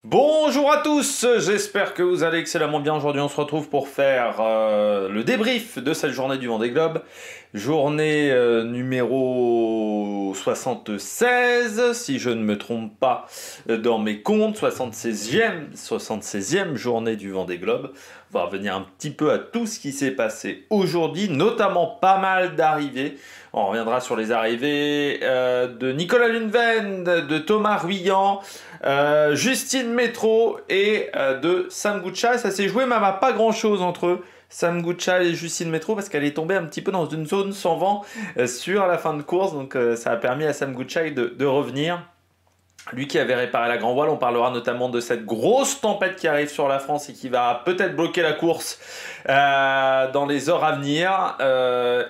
Bonjour à tous, j'espère que vous allez excellemment bien. Aujourd'hui on se retrouve pour faire le débrief de cette journée du Vendée Globe. Journée numéro 76, si je ne me trompe pas dans mes comptes, 76e journée du Vendée Globe. On va revenir un petit peu à tout ce qui s'est passé aujourd'hui, notamment pas mal d'arrivées. On reviendra sur les arrivées de Nicolas Lunven, de Thomas Ruyant, Justine Métro et de Sam Goucha. Ça s'est joué même à pas grand chose entre eux. Sam Goucha et Justine Métro parce qu'elle est tombée un petit peu dans une zone sans vent sur la fin de course. Donc ça a permis à Sam Goucha de revenir. Lui qui avait réparé la grand voile, on parlera notamment de cette grosse tempête qui arrive sur la France et qui va peut-être bloquer la course dans les heures à venir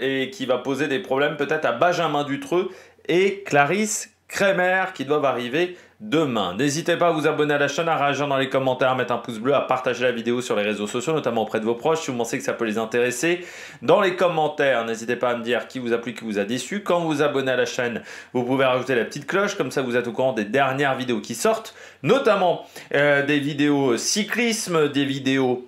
et qui va poser des problèmes peut-être à Benjamin Dutreux et Clarisse Kremer qui doivent arriver demain. N'hésitez pas à vous abonner à la chaîne, à réagir dans les commentaires, à mettre un pouce bleu, à partager la vidéo sur les réseaux sociaux, notamment auprès de vos proches, si vous pensez que ça peut les intéresser. Dans les commentaires, n'hésitez pas à me dire qui vous a plu, qui vous a déçu. Quand vous vous abonnez à la chaîne, vous pouvez rajouter la petite cloche, comme ça vous êtes au courant des dernières vidéos qui sortent, notamment des vidéos cyclisme, des vidéos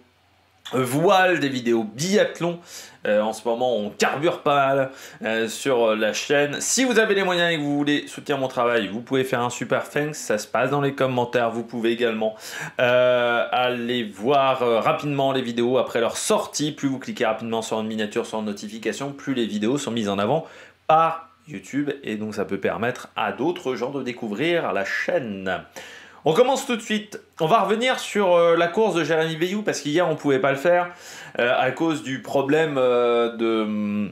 voile, des vidéos biathlon. En ce moment, on carbure pas mal sur la chaîne. Si vous avez les moyens et que vous voulez soutenir mon travail, vous pouvez faire un super thanks. Ça se passe dans les commentaires. Vous pouvez également aller voir rapidement les vidéos après leur sortie. Plus vous cliquez rapidement sur une miniature, sur une notification, plus les vidéos sont mises en avant par YouTube. Et donc, ça peut permettre à d'autres gens de découvrir la chaîne. On commence tout de suite. On va revenir sur la course de Jérémy Bayou parce qu'hier on ne pouvait pas le faire à cause du problème de...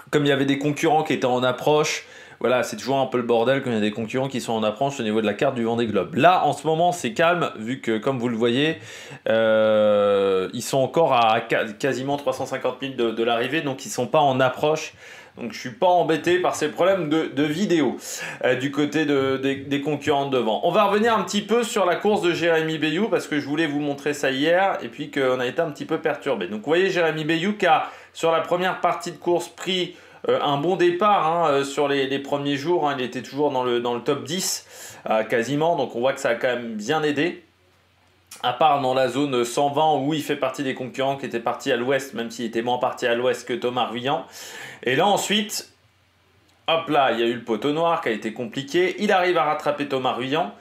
Comme il y avait des concurrents qui étaient en approche, voilà, c'est toujours un peu le bordel quand il y a des concurrents qui sont en approche au niveau de la carte du Vendée Globe. Là, en ce moment, c'est calme vu que, comme vous le voyez, ils sont encore à quasiment 350 000 de l'arrivée, donc ils ne sont pas en approche. Donc je suis pas embêté par ces problèmes de vidéo du côté des concurrents de devant. On va revenir un petit peu sur la course de Jérémy Bayou parce que je voulais vous montrer ça hier et puis qu'on a été un petit peu perturbé. Donc vous voyez Jérémy Bayou qui a sur la première partie de course pris un bon départ sur les premiers jours. Il était toujours dans le top 10 quasiment, donc on voit que ça a quand même bien aidé. À part dans la zone 120 où il fait partie des concurrents qui étaient partis à l'ouest, même s'il était moins parti à l'ouest que Thomas Ruyant. Et là ensuite, hop là, il y a eu le poteau noir qui a été compliqué. Il arrive à rattraper Thomas Ruyant.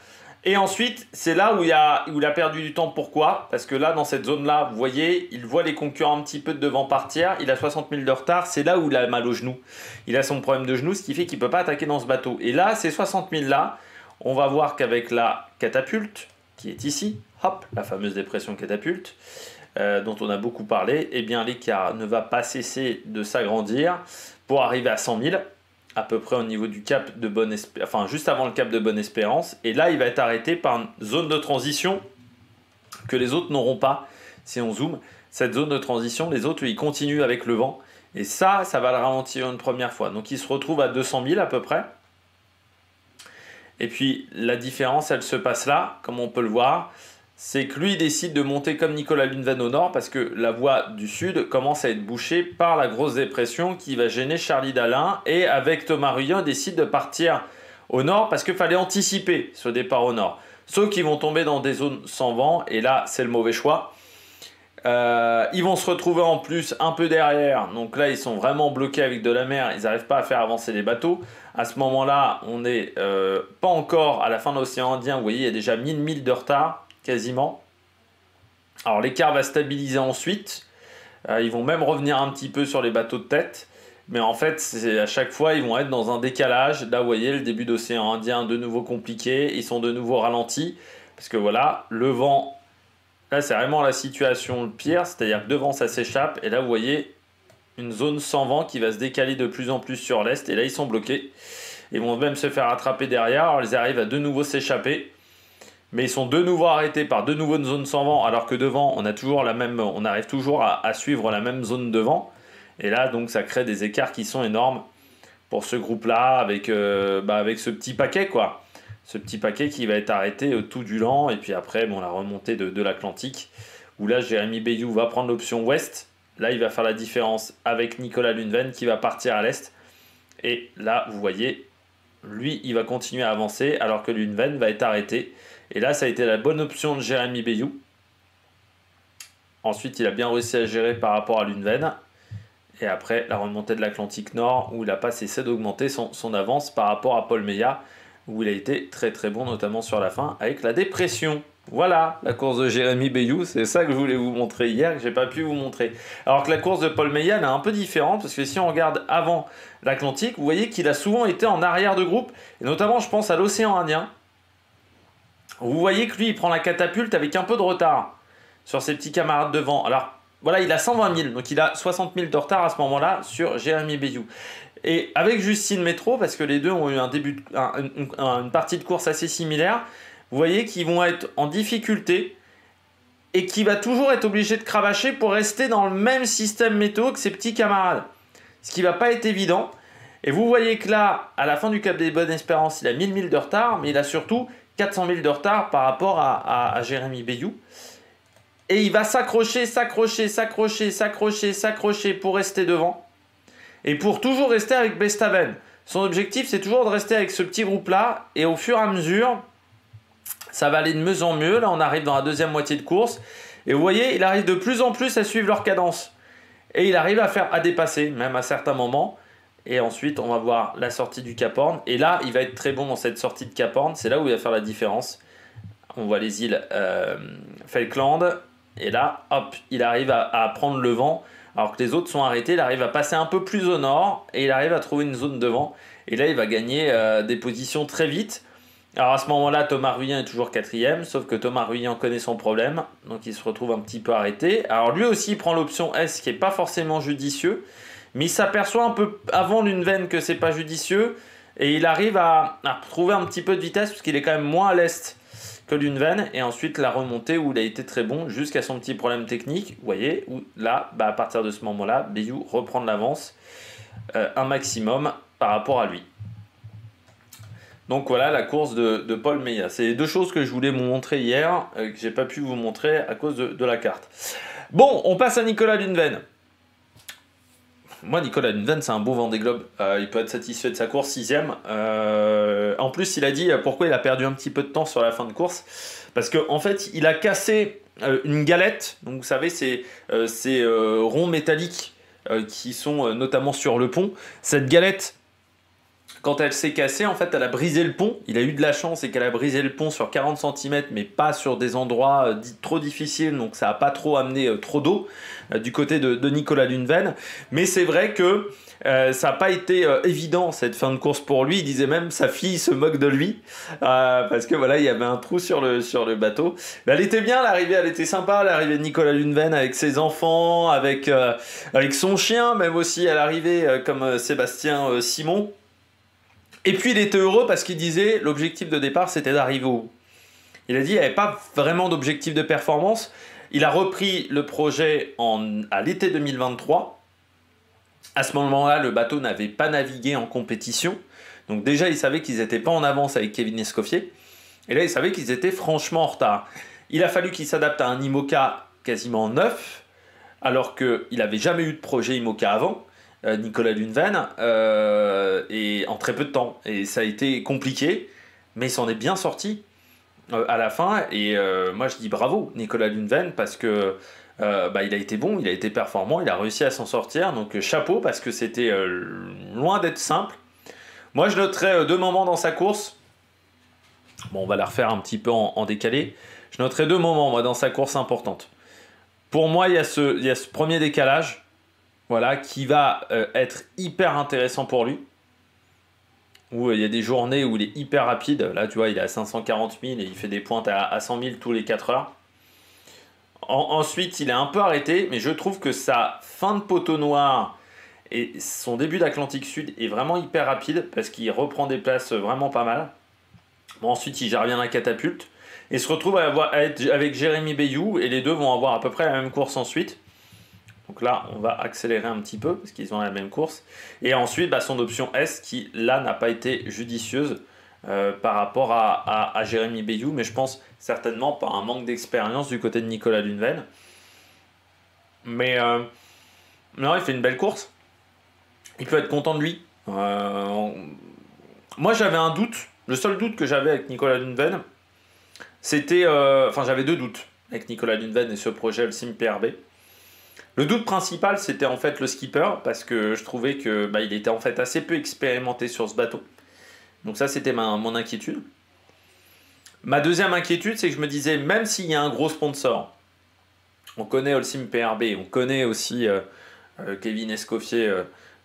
Et ensuite, c'est là où il a perdu du temps. Pourquoi? Parce que là, dans cette zone-là, vous voyez, il voit les concurrents un petit peu de devant partir. Il a 60 000 de retard. C'est là où il a mal au genou. Il a son problème de genou, ce qui fait qu'il ne peut pas attaquer dans ce bateau. Et là, ces 60 000 là, on va voir qu'avec la catapulte, qui est ici, hop, la fameuse dépression catapulte, dont on a beaucoup parlé, eh bien l'écart ne va pas cesser de s'agrandir pour arriver à 100 000, à peu près au niveau du cap de Bonne-Espérance, enfin juste avant le cap de Bonne-Espérance, et là il va être arrêté par une zone de transition que les autres n'auront pas. Si on zoome, cette zone de transition, les autres ils continuent avec le vent, et ça va le ralentir une première fois. Donc il se retrouve à 200 000 à peu près. Et puis la différence, elle se passe là, comme on peut le voir, c'est que lui décide de monter comme Nicolas Lunven au nord parce que la voie du sud commence à être bouchée par la grosse dépression qui va gêner Charlie Dalin. Et avec Thomas Ruyant, il décide de partir au nord parce qu'il fallait anticiper ce départ au nord. Sauf qu'ils vont tomber dans des zones sans vent et là, c'est le mauvais choix. Ils vont se retrouver en plus un peu derrière, donc là ils sont vraiment bloqués avec de la mer, ils n'arrivent pas à faire avancer les bateaux. À ce moment là on n'est pas encore à la fin de l'océan Indien, vous voyez il y a déjà 1000 milles de retard quasiment. Alors l'écart va stabiliser ensuite, ils vont même revenir un petit peu sur les bateaux de tête, mais en fait à chaque fois ils vont être dans un décalage. Là vous voyez le début d'océan Indien de nouveau compliqué, ils sont de nouveau ralentis parce que voilà le vent. Là, c'est vraiment la situation le pire, c'est-à-dire que devant, ça s'échappe. Et là, vous voyez une zone sans vent qui va se décaler de plus en plus sur l'est. Et là, ils sont bloqués. Ils vont même se faire attraper derrière. Alors, ils arrivent à de nouveau s'échapper. Mais ils sont de nouveau arrêtés par de nouveau une zone sans vent. Alors que devant, on arrive toujours à suivre la même zone devant. Et là, donc, ça crée des écarts qui sont énormes pour ce groupe-là avec ce petit paquet, quoi. Ce petit paquet qui va être arrêté tout du long. Et puis après, bon, la remontée de l'Atlantique, où là, Jérémy Bayou va prendre l'option ouest. Là, il va faire la différence avec Nicolas Lunven qui va partir à l'est. Et là, vous voyez, lui, il va continuer à avancer alors que Lunven va être arrêté. Et là, ça a été la bonne option de Jérémy Bayou. Ensuite, il a bien réussi à gérer par rapport à Lundven. Et après, la remontée de l'Atlantique Nord, où il n'a pas cessé d'augmenter son avance par rapport à Paul Meillat, où il a été très très bon, notamment sur la fin, avec la dépression. Voilà, la course de Jérémy Bayou, c'est ça que je voulais vous montrer hier, que j'ai pas pu vous montrer. Alors que la course de Paul Meillat, elle est un peu différente, parce que si on regarde avant l'Atlantique, vous voyez qu'il a souvent été en arrière de groupe, et notamment je pense à l'océan Indien. Vous voyez que lui, il prend la catapulte avec un peu de retard sur ses petits camarades devant. Alors, voilà, il a 120 000, donc il a 60 000 de retard à ce moment-là sur Jérémy Bayou. Et avec Justine Métro, parce que les deux ont eu une partie de course assez similaire, vous voyez qu'ils vont être en difficulté et qu'il va toujours être obligé de cravacher pour rester dans le même système météo que ses petits camarades. Ce qui ne va pas être évident. Et vous voyez que là, à la fin du Cap des Bonnes Espérances, il a 1000 000 de retard, mais il a surtout 400 000 de retard par rapport à Jérémy Bayou. Et il va s'accrocher pour rester devant. Et pour toujours rester avec Bestaven. Son objectif, c'est toujours de rester avec ce petit groupe-là. Et au fur et à mesure, ça va aller de mieux en mieux. Là, on arrive dans la deuxième moitié de course. Et vous voyez, il arrive de plus en plus à suivre leur cadence. Et il arrive à dépasser, même à certains moments. Et ensuite, on va voir la sortie du Cap Horn. Et là, il va être très bon dans cette sortie de Cap Horn. C'est là où il va faire la différence. On voit les îles Falkland. Et là, hop, il arrive à prendre le vent. Alors que les autres sont arrêtés. Il arrive à passer un peu plus au nord. Et il arrive à trouver une zone devant. Et là, il va gagner des positions très vite. Alors à ce moment-là, Thomas Ruyant est toujours 4e. Sauf que Thomas Ruyant connaît son problème. Donc il se retrouve un petit peu arrêté. Alors lui aussi, il prend l'option S qui n'est pas forcément judicieux. Mais il s'aperçoit un peu avant Lundven que c'est pas judicieux. Et il arrive à trouver un petit peu de vitesse parce qu'il est quand même moins à l'est que Lundven. Et ensuite la remontée où il a été très bon jusqu'à son petit problème technique. Vous voyez, où là, à partir de ce moment-là, Bayou reprend de l'avance un maximum par rapport à lui. Donc voilà la course de Paul Meillat. C'est les deux choses que je voulais vous montrer hier, que j'ai pas pu vous montrer à cause de la carte. Bon, on passe à Nicolas Lundven. Moi, Nicolas Lundven, c'est un beau Vendée Globe. Il peut être satisfait de sa course, 6e. En plus, il a dit pourquoi il a perdu un petit peu de temps sur la fin de course. Parce qu'en fait, il a cassé une galette. Donc, vous savez, ces ronds métalliques qui sont notamment sur le pont. Cette galette, quand elle s'est cassée, en fait, elle a brisé le pont. Il a eu de la chance et qu'elle a brisé le pont sur 40 cm, mais pas sur des endroits trop difficiles. Donc, ça n'a pas trop amené trop d'eau du côté de Nicolas Lundven. Mais c'est vrai que ça n'a pas été évident cette fin de course pour lui. Il disait même sa fille se moque de lui parce que voilà, il y avait un trou sur le bateau. Mais elle était bien, l'arrivée, elle était sympa. L'arrivée de Nicolas Lundven avec ses enfants, avec son chien, même aussi à l'arrivée, comme Sébastien Simon. Et puis il était heureux parce qu'il disait l'objectif de départ c'était d'arriver au bout. Il a dit qu'il n'y avait pas vraiment d'objectif de performance. Il a repris le projet à l'été 2023. À ce moment-là, le bateau n'avait pas navigué en compétition. Donc déjà, il savait qu'ils n'étaient pas en avance avec Kevin Escoffier. Et là, il savait qu'ils étaient franchement en retard. Il a fallu qu'il s'adapte à un IMOCA quasiment neuf, alors qu'il n'avait jamais eu de projet IMOCA avant. Nicolas Lundven, et en très peu de temps. Et ça a été compliqué, mais il s'en est bien sorti à la fin. Et moi, je dis bravo, Nicolas Lundven, parce que il a été bon, il a été performant, il a réussi à s'en sortir. Donc chapeau, parce que c'était loin d'être simple. Moi, je noterais deux moments dans sa course. Bon, on va la refaire un petit peu en décalé. Je noterai deux moments, moi, dans sa course importante. Pour moi, il y a ce premier décalage. Voilà, qui va être hyper intéressant pour lui. Où il y a des journées où il est hyper rapide. Là, tu vois, il est à 540 000 et il fait des pointes à 100 000 tous les 4 heures. Ensuite, il est un peu arrêté, mais je trouve que sa fin de poteau noir et son début d'Atlantique Sud est vraiment hyper rapide parce qu'il reprend des places vraiment pas mal. Bon, ensuite, il gère bien la catapulte et se retrouve à être avec Jérémy Bayou et les deux vont avoir à peu près la même course ensuite. Donc là, on va accélérer un petit peu parce qu'ils ont la même course. Et ensuite, son option S qui, là, n'a pas été judicieuse par rapport à Jérémy Bayou. Mais je pense certainement par un manque d'expérience du côté de Nicolas Lundven. Mais non, il fait une belle course. Il peut être content de lui. Moi, j'avais un doute. Le seul doute que j'avais avec Nicolas Lundven, c'était... Enfin, j'avais deux doutes avec Nicolas Lundven et ce projet Holcim PRB. Le doute principal, c'était en fait le skipper, parce que je trouvais que il était en fait assez peu expérimenté sur ce bateau. Donc ça, c'était mon inquiétude. Ma deuxième inquiétude, c'est que je me disais, même s'il y a un gros sponsor, on connaît Holcim PRB, on connaît aussi Kevin Escoffier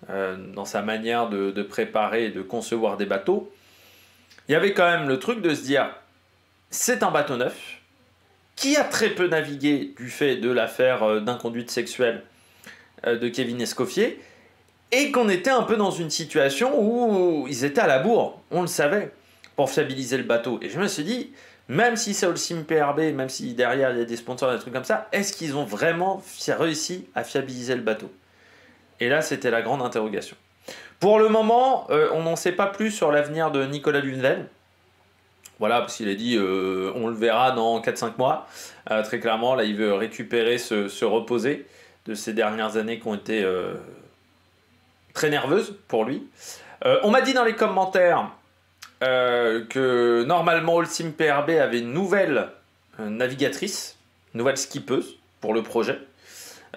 dans sa manière de préparer et de concevoir des bateaux, il y avait quand même le truc de se dire, c'est un bateau neuf, qui a très peu navigué du fait de l'affaire d'inconduite sexuelle de Kevin Escoffier, et qu'on était un peu dans une situation où ils étaient à la bourre, on le savait, pour fiabiliser le bateau. Et je me suis dit, même si c'est Holcim PRB, même si derrière il y a des sponsors, des trucs comme ça, est-ce qu'ils ont vraiment réussi à fiabiliser le bateau? Et là, c'était la grande interrogation. Pour le moment, on n'en sait pas plus sur l'avenir de Nicolas Lundven. Voilà, parce qu'il a dit on le verra dans 4-5 mois. Très clairement, là, il veut récupérer, se reposer de ces dernières années qui ont été très nerveuses pour lui. On m'a dit dans les commentaires que normalement Holcim PRB avait une nouvelle navigatrice, une nouvelle skippeuse pour le projet.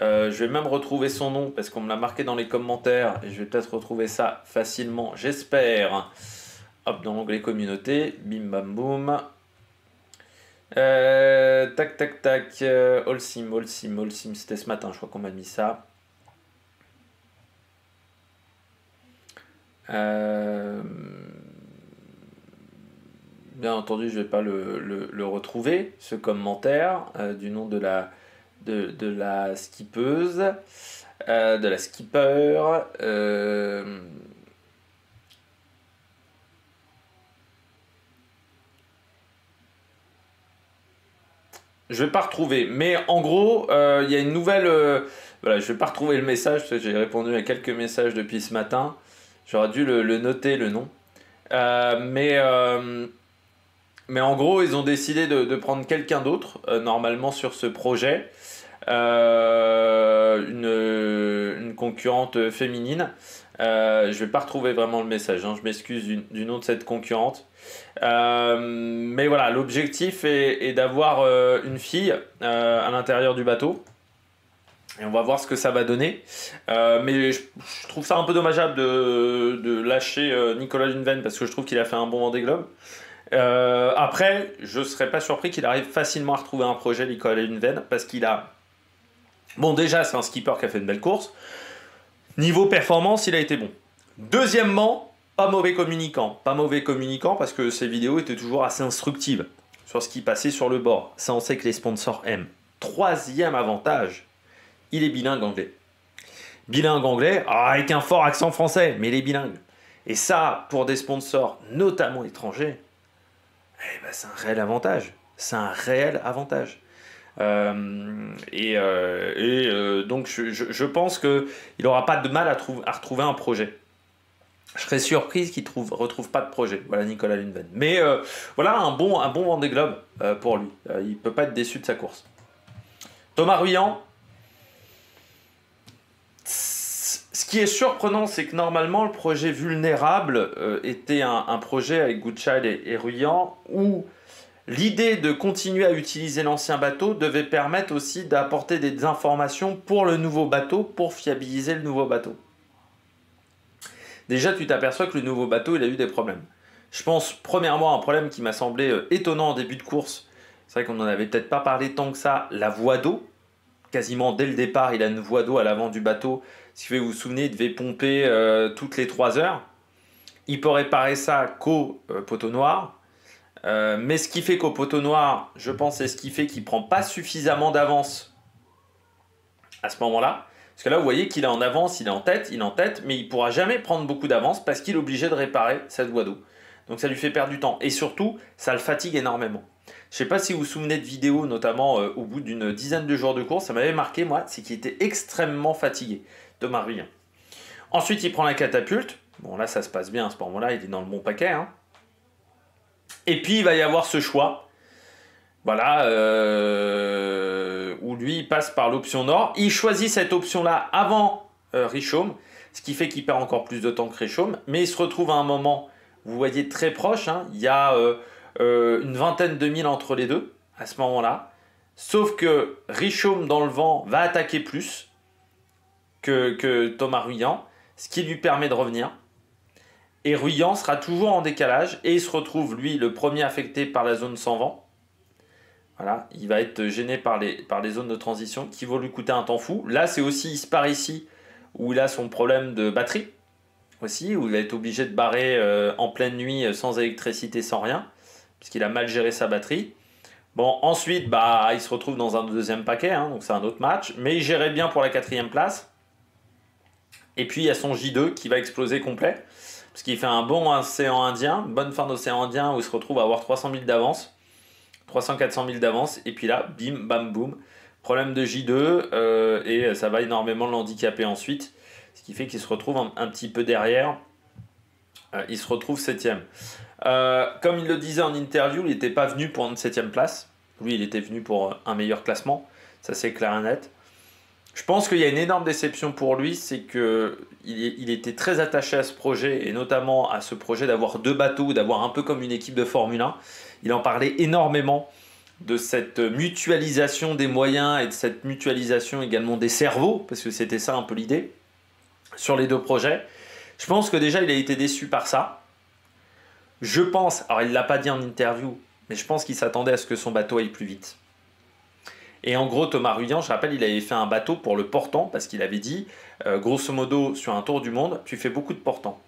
Je vais même retrouver son nom parce qu'on me l'a marqué dans les commentaires et je vais peut-être retrouver ça facilement, j'espère. Hop, dans l'onglet communauté, bim bam boum. Tac tac tac, Holcim, c'était ce matin, je crois qu'on m'a mis ça. Bien entendu, je ne vais pas le retrouver, ce commentaire du nom de la skippeuse, de la skipper. Je vais pas retrouver, mais en gros, il y a une nouvelle... voilà, je vais pas retrouver le message, parce que j'ai répondu à quelques messages depuis ce matin. J'aurais dû le noter, le nom. Mais en gros, ils ont décidé de prendre quelqu'un d'autre, normalement sur ce projet. Une concurrente féminine. Je vais pas retrouver vraiment le message, hein. Je m'excuse du nom de cette concurrente. Mais voilà, l'objectif est d'avoir une fille à l'intérieur du bateau. Et on va voir ce que ça va donner. Mais je trouve ça un peu dommageable de lâcher Nicolas Lundven parce que je trouve qu'il a fait un bon Vendée Globe. Après, je ne serais pas surpris qu'il arrive facilement à retrouver un projet Nicolas Lundven parce qu'il a... Bon, déjà, c'est un skipper qui a fait une belle course. Niveau performance, il a été bon. Deuxièmement, pas mauvais communicant. Pas mauvais communicant parce que ses vidéos étaient toujours assez instructives sur ce qui passait sur le bord. Ça, on sait que les sponsors aiment. Troisième avantage, il est bilingue anglais. Bilingue anglais, avec un fort accent français, mais il est bilingue. Et ça, pour des sponsors, notamment étrangers, c'est un réel avantage. C'est un réel avantage. Donc je pense qu'il n'aura pas de mal à retrouver un projet. Je serais surprise qu'il ne retrouve pas de projet. Voilà Nicolas Lundven. Mais voilà un bon Vendée Globe pour lui. Il ne peut pas être déçu de sa course. Thomas Ruyant. Ce qui est surprenant, c'est que normalement le projet Vulnérable était un projet avec Goodchild et Ruyant où l'idée de continuer à utiliser l'ancien bateau devait permettre aussi d'apporter des informations pour le nouveau bateau, pour fiabiliser le nouveau bateau. Déjà, tu t'aperçois que le nouveau bateau, il a eu des problèmes. Je pense, premièrement, à un problème qui m'a semblé étonnant en début de course. C'est vrai qu'on n'en avait peut-être pas parlé tant que ça, la voie d'eau. Quasiment dès le départ, il a une voie d'eau à l'avant du bateau. Ce qui fait, vous vous souvenez, il devait pomper toutes les 3 heures. Il peut réparer ça qu'au poteau noir. Mais ce qui fait qu'au poteau noir, je pense, c'est ce qui fait qu'il ne prend pas suffisamment d'avance à ce moment-là. Parce que là, vous voyez qu'il est en avance, il est en tête, mais il ne pourra jamais prendre beaucoup d'avance parce qu'il est obligé de réparer cette voie d'eau. Donc ça lui fait perdre du temps. Et surtout, ça le fatigue énormément. Je ne sais pas si vous vous souvenez de vidéos, notamment au bout d'une dizaine de jours de course, ça m'avait marqué, moi, c'est qu'il était extrêmement fatigué, Thomas Ruyant. Ensuite, il prend la catapulte. Bon, là, ça se passe bien à ce moment-là, il est dans le bon paquet, hein. Et puis, il va y avoir ce choix, voilà, où lui, il passe par l'option Nord. Il choisit cette option-là avant Richaume, ce qui fait qu'il perd encore plus de temps que Richaume. Mais il se retrouve à un moment, vous voyez, très proche. Hein, il y a une vingtaine de milles entre les deux à ce moment-là. Sauf que Richomme dans le vent va attaquer plus que Thomas Ruyant, ce qui lui permet de revenir. Et Ruyant sera toujours en décalage et il se retrouve, lui, le premier affecté par la zone sans vent. Voilà, il va être gêné par les zones de transition qui vont lui coûter un temps fou. Là, c'est aussi Ici, où il a son problème de batterie, aussi, où il va être obligé de barrer en pleine nuit sans électricité, sans rien, puisqu'il a mal géré sa batterie. Bon, ensuite, il se retrouve dans un deuxième paquet, hein, donc c'est un autre match, mais il gérait bien pour la 4e place. Et puis, il y a son J2 qui va exploser complet, parce qu'il fait un bon océan Indien, une bonne fin d'océan Indien, où il se retrouve à avoir 300 000 d'avance. 300-400 000 d'avance, et puis là, bim, bam, boum, problème de J2, et ça va énormément l'handicaper ensuite, ce qui fait qu'il se retrouve un petit peu derrière, il se retrouve 7ème. Comme il le disait en interview, il n'était pas venu pour une 7ème place, lui il était venu pour un meilleur classement, ça c'est clair et net. Je pense qu'il y a une énorme déception pour lui, c'est qu'il était très attaché à ce projet, et notamment à ce projet d'avoir 2 bateaux, d'avoir un peu comme une équipe de Formule 1. Il en parlait énormément de cette mutualisation des moyens et de cette mutualisation également des cerveaux, parce que c'était ça un peu l'idée, sur les 2 projets. Je pense que déjà il a été déçu par ça. Je pense, alors il ne l'a pas dit en interview, mais je pense qu'il s'attendait à ce que son bateau aille plus vite. Et en gros, Thomas Ruyant, je rappelle, il avait fait un bateau pour le portant, parce qu'il avait dit, grosso modo, sur un tour du monde, tu fais beaucoup de portants.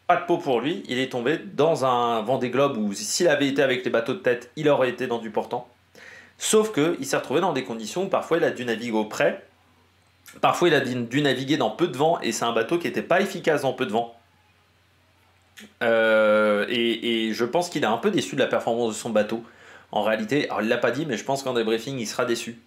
Pas de peau pour lui, il est tombé dans un Vendée Globe où s'il avait été avec les bateaux de tête, il aurait été dans du portant. Sauf qu'il s'est retrouvé dans des conditions où parfois il a dû naviguer au près, parfois il a dû naviguer dans peu de vent, et c'est un bateau qui n'était pas efficace dans peu de vent. Et je pense qu'il est un peu déçu de la performance de son bateau. En réalité, alors il ne l'a pas dit, mais je pense qu'en débriefing, il sera déçu.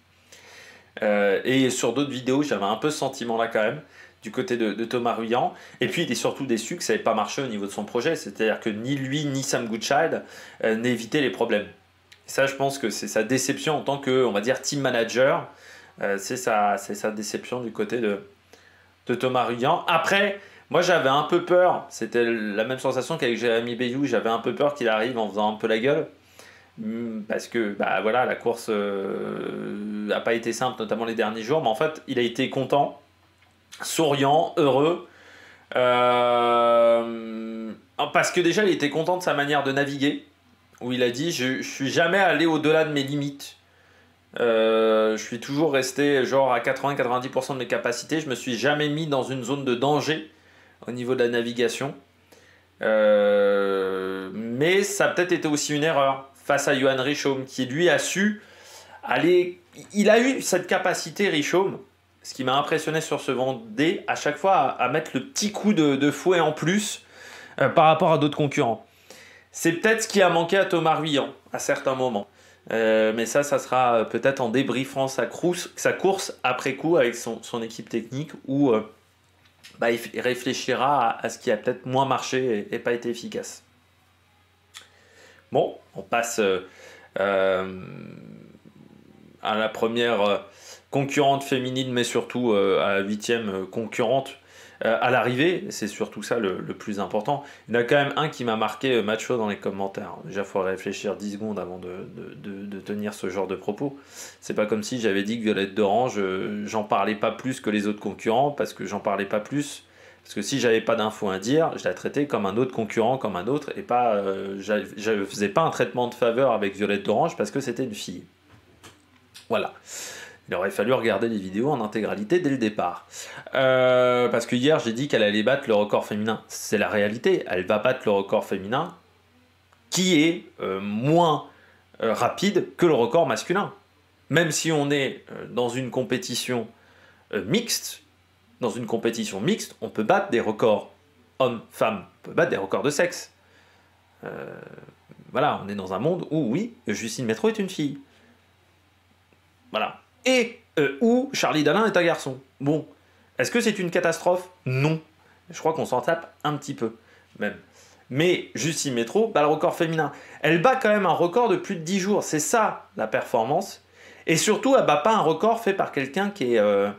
Et sur d'autres vidéos, j'avais un peu ce sentiment-là quand même, du côté de Thomas Ruyant. Et puis, il est surtout déçu que ça n'ait pas marché au niveau de son projet. C'est-à-dire que ni lui, ni Sam Goodchild n'évitaient les problèmes. Et ça, je pense que c'est sa déception en tant que, on va dire, team manager. C'est sa déception du côté de Thomas Ruyant. Après, moi, j'avais un peu peur. C'était la même sensation qu'avec Jérémy Bayou. J'avais un peu peur qu'il arrive en faisant un peu la gueule. Parce que voilà, la course n'a pas été simple, notamment les derniers jours, mais en fait il a été content, souriant, heureux, parce que déjà il était content de sa manière de naviguer, où il a dit je suis jamais allé au-delà de mes limites, je suis toujours resté genre à 80-90% de mes capacités, je me suis jamais mis dans une zone de danger au niveau de la navigation, mais ça a peut-être été aussi une erreur face à Johan Richomme, qui lui a su aller... Il a eu cette capacité, Richomme, ce qui m'a impressionné sur ce Vendée, à chaque fois à mettre le petit coup de fouet en plus par rapport à d'autres concurrents. C'est peut-être ce qui a manqué à Thomas Ruyant à certains moments. Mais ça sera peut-être en débriefant sa course après coup avec son équipe technique, où il réfléchira à ce qui a peut-être moins marché et pas été efficace. Bon, on passe à la première concurrente féminine, mais surtout à la 8e concurrente à l'arrivée. C'est surtout ça le plus important. Il y en a quand même un qui m'a marqué, Macho, dans les commentaires. Déjà, il faut réfléchir 10 secondes avant de tenir ce genre de propos. C'est pas comme si j'avais dit que Violette d'Orange, j'en parlais pas plus que les autres concurrents, parce que j'en parlais pas plus. Parce que si j'avais pas d'infos à dire, je la traitais comme un autre concurrent, comme un autre, et pas, je faisais pas un traitement de faveur avec Violette d'Orange parce que c'était une fille. Voilà. Il aurait fallu regarder les vidéos en intégralité dès le départ. Parce que hier, j'ai dit qu'elle allait battre le record féminin. C'est la réalité. Elle va battre le record féminin qui est moins rapide que le record masculin. Même si on est dans une compétition mixte, on peut battre des records hommes-femmes, on peut battre des records de sexe. Voilà, on est dans un monde où, oui, Justine Métro est une fille. Voilà. Et où Charlie Dalin est un garçon. Bon, est-ce que c'est une catastrophe? Non. Je crois qu'on s'en tape un petit peu, même. Mais Justine Métro bat le record féminin. Elle bat quand même un record de plus de 10 jours. C'est ça, la performance. Et surtout, elle bat pas un record fait par quelqu'un qui est...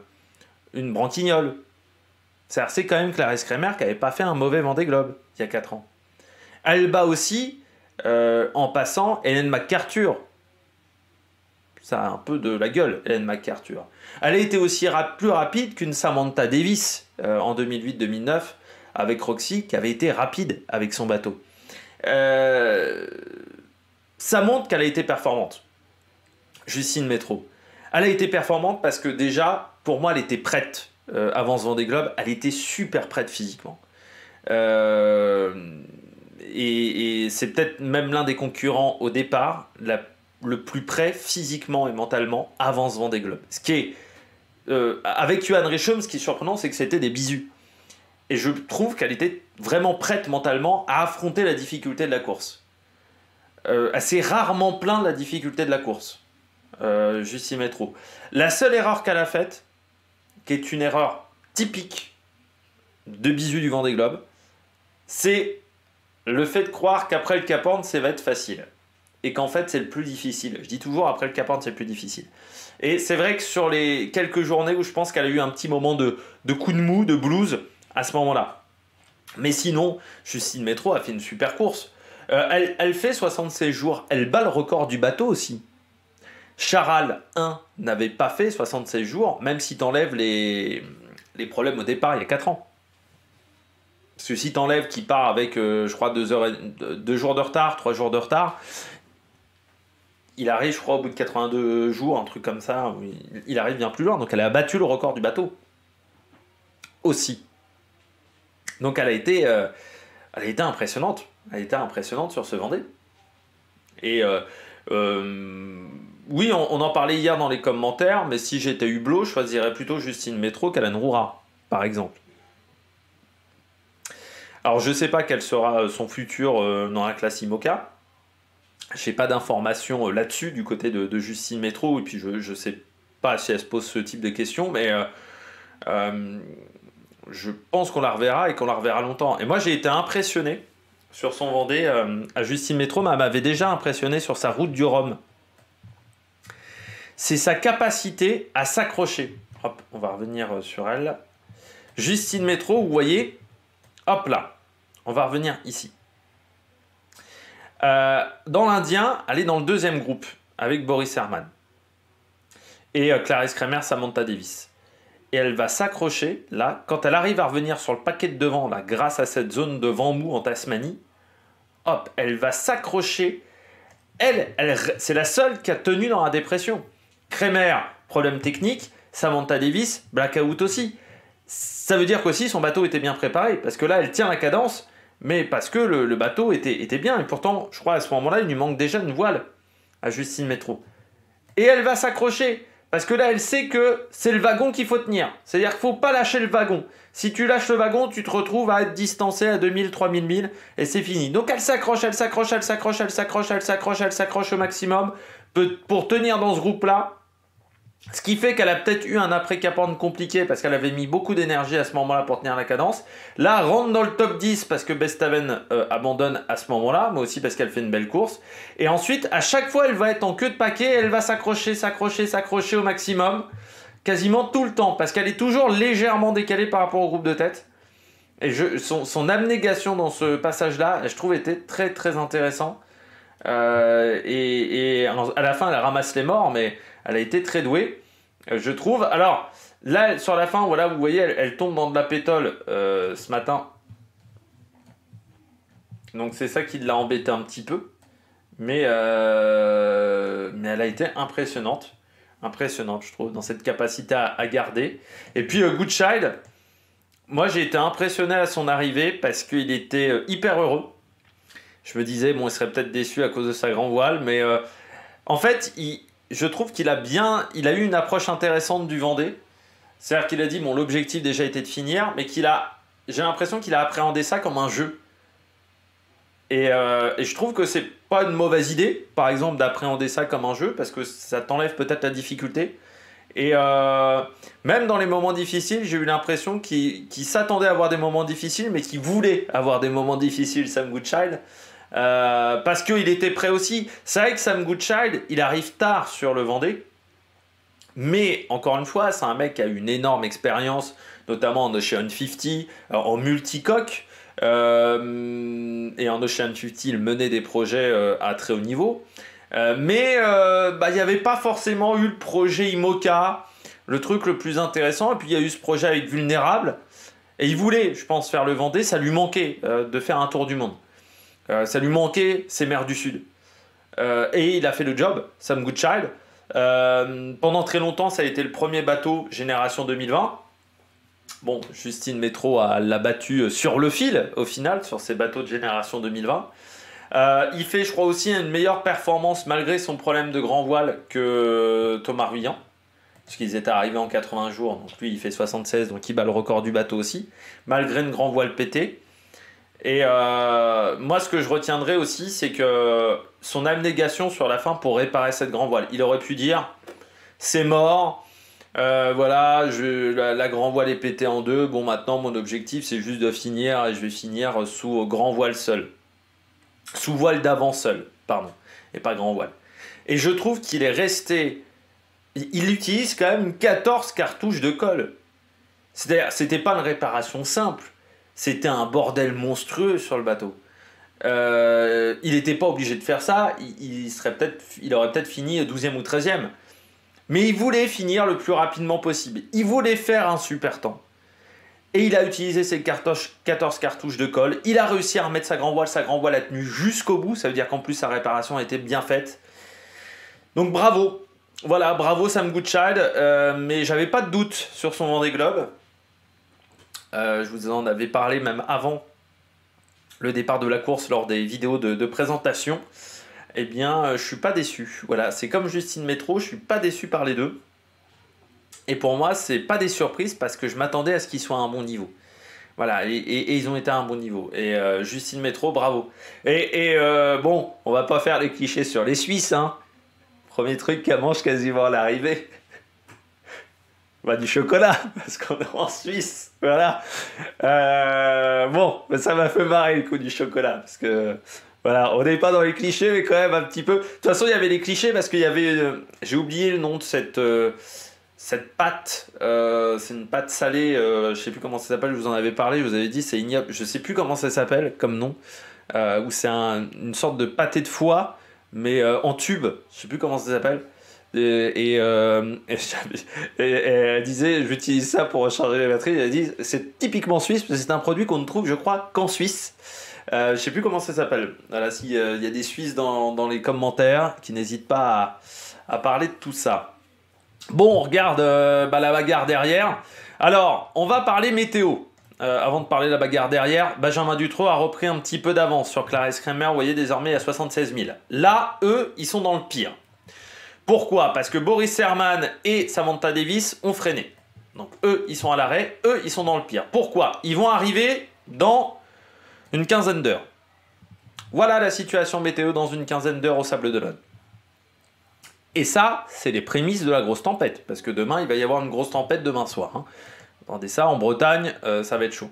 une branquignole. C'est quand même Clarisse Kremer qui n'avait pas fait un mauvais Vendée Globe il y a 4 ans. Elle bat aussi en passant, Helen McArthur. Ça a un peu de la gueule, Helen McArthur. Elle a été aussi plus rapide qu'une Samantha Davis en 2008-2009 avec Roxy, qui avait été rapide avec son bateau. Ça montre qu'elle a été performante. Justine Métraux. Elle a été performante parce que déjà, pour moi, elle était prête avant ce Vendée Globe. Elle était super prête physiquement. Et c'est peut-être même l'un des concurrents au départ, le plus près physiquement et mentalement avant ce Vendée Globe. Ce qui est, avec Johan Richomme, ce qui est surprenant, c'est que c'était des bisous. Et je trouve qu'elle était vraiment prête mentalement à affronter la difficulté de la course. Elle s'est rarement plainte de la difficulté de la course. Justine Métraux. La seule erreur qu'elle a faite, qui est une erreur typique de bisous du Vendée Globe, c'est le fait de croire qu'après le Cap Horn, ça va être facile. Et qu'en fait, c'est le plus difficile. Je dis toujours, après le Cap Horn, c'est le plus difficile. Et c'est vrai que sur les quelques journées où je pense qu'elle a eu un petit moment de coup de mou, de blues, à ce moment-là. Mais sinon, Justine Métraux a fait une super course. Elle fait 76 jours. Elle bat le record du bateau aussi. Charal 1 n'avait pas fait 76 jours, même si tu enlèves les problèmes au départ il y a 4 ans. Parce que si tu enlèves qu'il part avec, je crois, 2 jours de retard, 3 jours de retard, il arrive, je crois, au bout de 82 jours, un truc comme ça, il arrive bien plus loin. Donc elle a battu le record du bateau. Aussi. Donc elle a été impressionnante. Elle a été impressionnante sur ce Vendée. Et oui, on en parlait hier dans les commentaires, mais si j'étais Hublot, je choisirais plutôt Justine Métraux qu'Alan Roura, par exemple. Alors, je ne sais pas quel sera son futur dans la classe IMOCA. Je n'ai pas d'informations là-dessus du côté de Justine Métraux, et puis je ne sais pas si elle se pose ce type de questions, mais je pense qu'on la reverra et qu'on la reverra longtemps. Et moi, j'ai été impressionné sur son Vendée à Justine Métraux, mais elle m'avait déjà impressionné sur sa route du Rhum. C'est sa capacité à s'accrocher. Hop, on va revenir sur elle. Justine Métraux, vous voyez, hop là, on va revenir ici. Dans l'Indien, elle est dans le deuxième groupe avec Boris Herman et Clarisse Kremer, Samantha Davis. Et elle va s'accrocher là, quand elle arrive à revenir sur le paquet de devant, là, grâce à cette zone de vent mou en Tasmanie, hop, elle va s'accrocher. Elle c'est la seule qui a tenu dans la dépression. Kremer, problème technique. Samantha Davis, blackout aussi. Ça veut dire qu'aussi son bateau était bien préparé, parce que là, elle tient la cadence, mais parce que le bateau était bien. Et pourtant, je crois à ce moment-là, il lui manque déjà une voile à Justine Métraux. Et elle va s'accrocher, parce que là, elle sait que c'est le wagon qu'il faut tenir. C'est-à-dire qu'il ne faut pas lâcher le wagon. Si tu lâches le wagon, tu te retrouves à être distancé à 2000, 3000 milles, et c'est fini. Donc elle s'accroche, elle s'accroche, elle s'accroche, elle s'accroche, elle s'accroche, elle s'accroche au maximum pour tenir dans ce groupe-là. Ce qui fait qu'elle a peut-être eu un après-Cap Horn compliqué parce qu'elle avait mis beaucoup d'énergie à ce moment-là pour tenir la cadence. Là, rentre dans le top 10 parce que Bestaven abandonne à ce moment-là, mais aussi parce qu'elle fait une belle course. Et ensuite, à chaque fois, elle va être en queue de paquet, elle va s'accrocher, s'accrocher, s'accrocher au maximum, quasiment tout le temps, parce qu'elle est toujours légèrement décalée par rapport au groupe de tête. Et son abnégation dans ce passage-là, je trouve, était très très intéressant. Et à la fin, elle ramasse les morts, mais elle a été très douée, je trouve. Alors, là, sur la fin, voilà, vous voyez, elle tombe dans de la pétole ce matin. Donc, c'est ça qui l'a embêté un petit peu. Mais elle a été impressionnante. Impressionnante, je trouve, dans cette capacité à garder. Et puis, Goodchild, moi, j'ai été impressionné à son arrivée parce qu'il était hyper heureux. Je me disais, bon, il serait peut-être déçu à cause de sa grand voile, mais en fait, je trouve qu'il a eu une approche intéressante du Vendée. C'est-à-dire qu'il a dit, bon, l'objectif déjà était de finir, mais j'ai l'impression qu'il a appréhendé ça comme un jeu. Et je trouve que c'est pas une mauvaise idée, par exemple, d'appréhender ça comme un jeu, parce que ça t'enlève peut-être la difficulté. Et même dans les moments difficiles, j'ai eu l'impression qu'il s'attendait à avoir des moments difficiles, mais qu'il voulait avoir des moments difficiles, Sam Goodchild. Parce qu'il était prêt aussi. C'est vrai que Sam Goodchild, il arrive tard sur le Vendée, mais encore une fois, c'est un mec qui a une énorme expérience, notamment chez On50, en multicoque. Et en Ocean 50, il menait des projets à très haut niveau. Mais il n'y avait pas forcément eu le projet IMOCA, le truc le plus intéressant. Et puis il y a eu ce projet avec Vulnérable. Et il voulait, je pense, faire le Vendée. Ça lui manquait de faire un tour du monde. Ça lui manquait ces mers du Sud. Et il a fait le job, Sam Goodchild. Pendant très longtemps, ça a été le premier bateau Génération 2020. Bon, Justine Métro l'a battu sur le fil, au final, sur ces bateaux de Génération 2020. Il fait, je crois, aussi une meilleure performance, malgré son problème de grand voile, que Thomas Ruyant. Parce qu'ils étaient arrivés en 80 jours, donc lui, il fait 76, donc il bat le record du bateau aussi, malgré une grand voile pété. Et moi, ce que je retiendrai aussi, c'est que son abnégation sur la fin pour réparer cette grand voile. Il aurait pu dire, c'est mort, voilà, la grand voile est pétée en deux, bon maintenant mon objectif c'est juste de finir, et je vais finir sous grand voile seul. Sous voile d'avant seul, pardon, et pas grand voile. Et je trouve qu'il est resté, il utilise quand même 14 cartouches de colle. C'est-à-dire, c'était pas une réparation simple. C'était un bordel monstrueux sur le bateau. Il n'était pas obligé de faire ça. Il aurait peut-être fini 12e ou 13e. Mais il voulait finir le plus rapidement possible. Il voulait faire un super temps. Et il a utilisé ses 14 cartouches de colle. Il a réussi à remettre sa grand voile. Sa grand voile a tenu jusqu'au bout. Ça veut dire qu'en plus, sa réparation a été bien faite. Donc bravo. Voilà, bravo Sam Goodchild. Mais j'avais pas de doute sur son Vendée Globe. Je vous en avais parlé même avant le départ de la course lors des vidéos de présentation. Eh bien, je suis pas déçu. Voilà, c'est comme Justine Métro, je suis pas déçu par les deux. Et pour moi, c'est pas des surprises parce que je m'attendais à ce qu'ils soient à un bon niveau. Voilà, et ils ont été à un bon niveau. Et Justine Métro, bravo. Bon, on va pas faire les clichés sur les Suisses, hein. Premier truc qu'elle mange quasiment à l'arrivée. Du chocolat, parce qu'on est en Suisse, voilà. Bon, ça m'a fait marrer le coup du chocolat, parce que, voilà, on n'est pas dans les clichés, mais quand même un petit peu. De toute façon, il y avait les clichés, parce qu'il y avait, j'ai oublié le nom de cette pâte, c'est une pâte salée, je sais plus comment ça s'appelle, je vous en avais parlé, je vous avais dit, c'est ignoble, je sais plus comment ça s'appelle comme nom, où c'est une sorte de pâté de foie, mais en tube, je sais plus comment ça s'appelle. Et elle disait, j'utilise ça pour recharger les batteries. Elle dit, c'est typiquement suisse, parce que c'est un produit qu'on ne trouve, je crois, qu'en Suisse. Je sais plus comment ça s'appelle. Voilà, s'il y a des Suisses dans les commentaires qui n'hésitent pas à parler de tout ça. Bon, on regarde la bagarre derrière. Alors, on va parler météo. Avant de parler de la bagarre derrière, Benjamin Dutrot a repris un petit peu d'avance sur Clarence Kremer. Vous voyez, désormais à 76 000. Là, eux, ils sont dans le pire. Pourquoi? Parce que Boris Herman et Samantha Davis ont freiné. Donc eux, ils sont à l'arrêt, eux, ils sont dans le pire. Pourquoi? Ils vont arriver dans une quinzaine d'heures. Voilà la situation météo dans une quinzaine d'heures au Sable d'Olonne. Et ça, c'est les prémices de la grosse tempête. Parce que demain, il va y avoir une grosse tempête demain soir. Hein. Attendez ça, en Bretagne, ça va être chaud.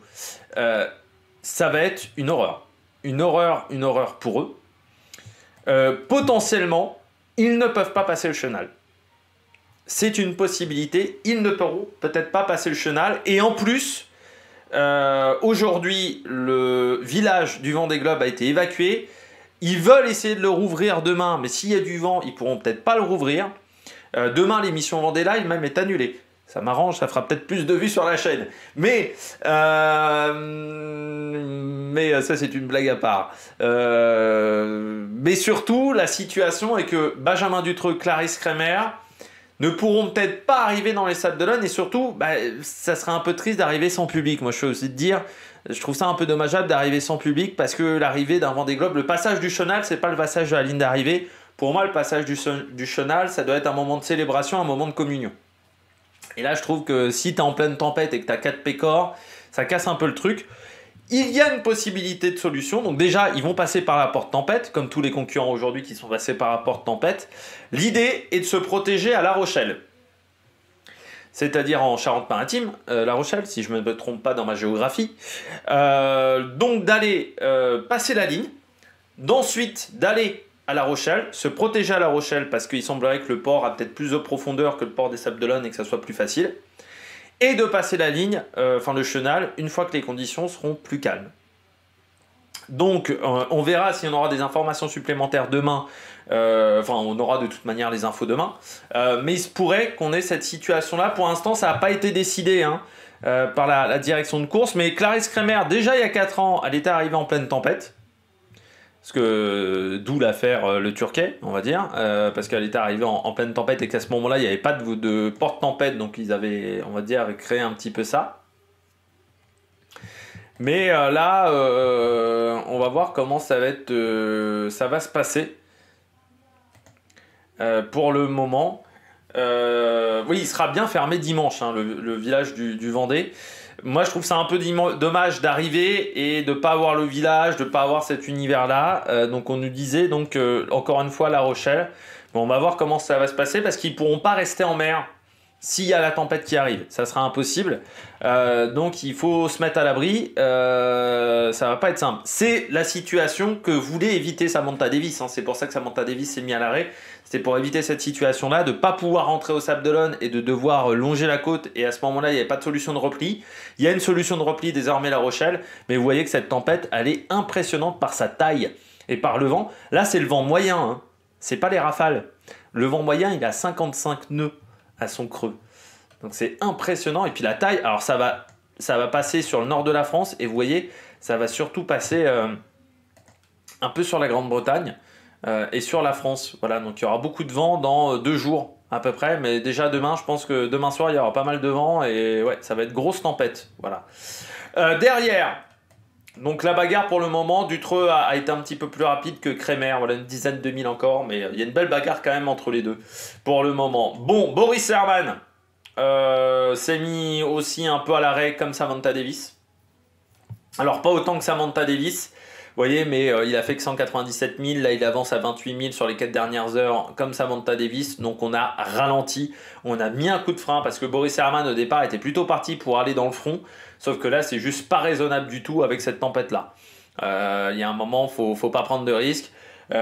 Ça va être une horreur. Une horreur pour eux. Potentiellement, ils ne peuvent pas passer le chenal. C'est une possibilité. Ils ne pourront peut-être pas passer le chenal. Et en plus, aujourd'hui, le village du Vendée Globe a été évacué. Ils veulent essayer de le rouvrir demain, mais s'il y a du vent, ils pourront peut-être pas le rouvrir. Demain, l'émission Vendée Live même est annulée. Ça m'arrange, ça fera peut-être plus de vues sur la chaîne. Mais ça, c'est une blague à part. Mais surtout, la situation est que Benjamin Dutrot, Clarence Kremer ne pourront peut-être pas arriver dans les Sables d'Olonne. Et surtout, ça serait un peu triste d'arriver sans public. Moi, je suis aussi de dire, je trouve ça un peu dommageable d'arriver sans public parce que l'arrivée d'un Vendée Globe, le passage du chenal, c'est pas le passage de la ligne d'arrivée. Pour moi, le passage du chenal, ça doit être un moment de célébration, un moment de communion. Et là, je trouve que si tu es en pleine tempête et que tu as 4 pécores, ça casse un peu le truc. Il y a une possibilité de solution. Donc déjà, ils vont passer par la porte tempête, comme tous les concurrents aujourd'hui qui sont passés par la porte tempête. L'idée est de se protéger à La Rochelle. C'est-à-dire en Charente-Maritime, La Rochelle, si je ne me trompe pas dans ma géographie. Donc d'aller passer la ligne, d'ensuite d'aller à La Rochelle, se protéger à La Rochelle parce qu'il semblerait que le port a peut-être plus de profondeur que le port des Sables d'Olonne et que ça soit plus facile, et de passer la ligne, le chenal, une fois que les conditions seront plus calmes. Donc, on verra si on aura des informations supplémentaires demain. Enfin, on aura de toute manière les infos demain. Mais il se pourrait qu'on ait cette situation-là. Pour l'instant, ça n'a pas été décidé hein, par la direction de course. Mais Clarisse Kremer, déjà il y a 4 ans, elle était arrivée en pleine tempête. Parce que d'où l'affaire le Turquet, on va dire. Parce qu'elle était arrivée en pleine tempête et qu'à ce moment-là, il n'y avait pas de porte-tempête. Donc, ils avaient, on va dire, créé un petit peu ça. Mais là, on va voir comment ça va être, ça va se passer. Pour le moment, oui, il sera bien fermé dimanche, hein, le village du Vendée. Moi, je trouve ça un peu dommage d'arriver et de ne pas avoir le village, de ne pas avoir cet univers-là. Donc, on nous disait, donc, encore une fois, La Rochelle. Bon, on va voir comment ça va se passer parce qu'ils ne pourront pas rester en mer s'il y a la tempête qui arrive. Ça sera impossible. Donc, il faut se mettre à l'abri. Ça ne va pas être simple. C'est la situation que voulait éviter Samantha Davis. Hein. C'est pour ça que Samantha Davis s'est mis à l'arrêt. C'était pour éviter cette situation-là, de ne pas pouvoir rentrer au Sable d'Olonne et de devoir longer la côte. Et à ce moment-là, il n'y avait pas de solution de repli. Il y a une solution de repli désormais La Rochelle. Mais vous voyez que cette tempête, elle est impressionnante par sa taille et par le vent. Là, c'est le vent moyen. Hein. C'est pas les rafales. Le vent moyen, il a 55 nœuds à son creux. Donc c'est impressionnant. Et puis la taille, alors ça va passer sur le nord de la France. Et vous voyez, ça va surtout passer un peu sur la Grande-Bretagne. Et sur la France, voilà, donc il y aura beaucoup de vent dans 2 jours à peu près, mais déjà demain, je pense que demain soir il y aura pas mal de vent et ouais, ça va être grosse tempête, voilà. Derrière, donc la bagarre pour le moment, Dutreux a été un petit peu plus rapide que Kremer, voilà une dizaine de mille encore, mais il y a une belle bagarre quand même entre les deux pour le moment. Bon, Boris Herrmann s'est mis aussi un peu à l'arrêt comme Samantha Davis. Alors pas autant que Samantha Davis. Vous voyez, mais il a fait que 197 000, là il avance à 28 000 sur les 4 dernières heures, comme Samantha Davis, donc on a ralenti, on a mis un coup de frein, parce que Boris Herrmann au départ était plutôt parti pour aller dans le front, sauf que là c'est juste pas raisonnable du tout avec cette tempête-là. Il y a un moment, faut pas prendre de risques. Il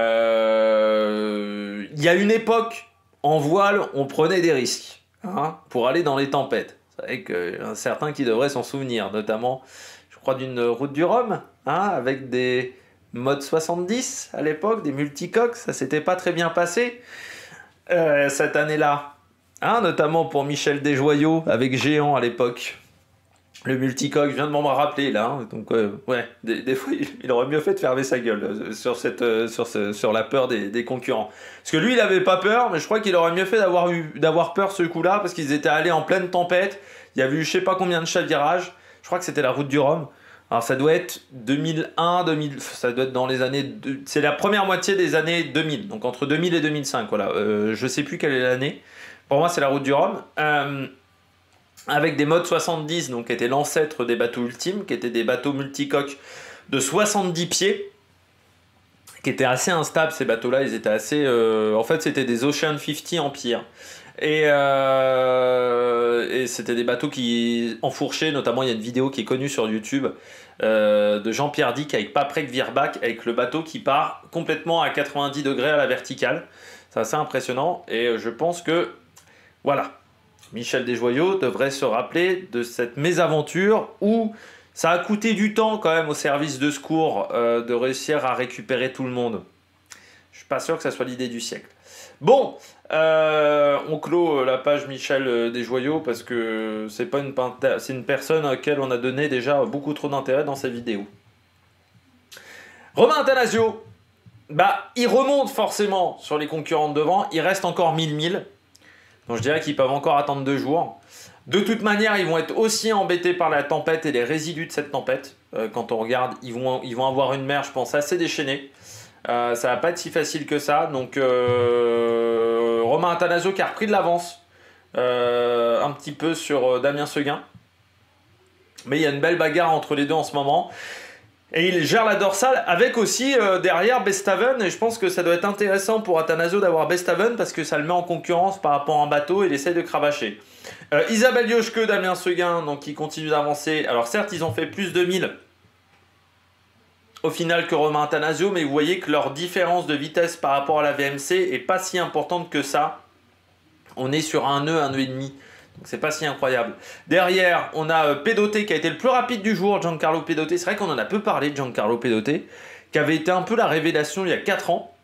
y a une époque, en voile, on prenait des risques, hein, pour aller dans les tempêtes. Vous savez qu'il y a certains qui devraient s'en souvenir, notamment, je crois, d'une route du Rhum, hein, avec des modes 70 à l'époque, des multicoques, ça s'était pas très bien passé cette année-là, hein, notamment pour Michel Desjoyaux avec Géant à l'époque. Le multicoque, je viens de m'en rappeler là, hein, donc ouais, des fois il aurait mieux fait de fermer sa gueule sur la peur des concurrents. Parce que lui il avait pas peur, mais je crois qu'il aurait mieux fait d'avoir peur ce coup-là, parce qu'ils étaient allés en pleine tempête, il y avait eu je sais pas combien de chavirages, je crois que c'était la route du Rhum. Alors ça doit être 2001, 2000, ça doit être dans les années... C'est la première moitié des années 2000, donc entre 2000 et 2005, voilà. Je sais plus quelle est l'année. Pour moi c'est la route du Rhum. Avec des modes 70, donc qui étaient l'ancêtre des bateaux ultimes, qui étaient des bateaux multicoques de 70 pieds, qui étaient assez instables ces bateaux-là, ils étaient assez... En fait c'était des Ocean 50 Empire. Et c'était des bateaux qui enfourchaient, notamment il y a une vidéo qui est connue sur YouTube de Jean-Pierre Dick avec Paprec Virbach, avec le bateau qui part complètement à 90 degrés à la verticale. C'est assez impressionnant et je pense que voilà, Michel Desjoyaux devrait se rappeler de cette mésaventure où ça a coûté du temps quand même au service de secours de réussir à récupérer tout le monde. Je suis pas sûr que ça soit l'idée du siècle. Bon, on clôt la page Michel Desjoyaux parce que c'est une personne à laquelle on a donné déjà beaucoup trop d'intérêt dans ses vidéos. Romain Attanasio, bah, il remonte forcément sur les concurrents de devant, il reste encore 1000. Donc je dirais qu'ils peuvent encore attendre 2 jours. De toute manière, ils vont être aussi embêtés par la tempête et les résidus de cette tempête. Quand on regarde, ils vont avoir une mer, je pense, assez déchaînée. Ça va pas être si facile que ça. Donc Romain Attanasio qui a repris de l'avance un petit peu sur Damien Seguin. Mais il y a une belle bagarre entre les deux en ce moment. Et il gère la dorsale avec aussi derrière Bestaven. Et je pense que ça doit être intéressant pour Attanasio d'avoir Bestaven parce que ça le met en concurrence par rapport à un bateau et il essaie de cravacher. Isabelle Yoshke, Damien Seguin, donc qui continue d'avancer. Alors certes, ils ont fait plus de 1000 au final que Romain Attanasio, mais vous voyez que leur différence de vitesse par rapport à la VMC est pas si importante que ça. On est sur un nœud et demi C'est pas si incroyable. Derrière, on a Pedoté qui a été le plus rapide du jour, Giancarlo Pedoté. C'est vrai qu'on en a peu parlé de Giancarlo Pedoté, qui avait été un peu la révélation il y a 4 ans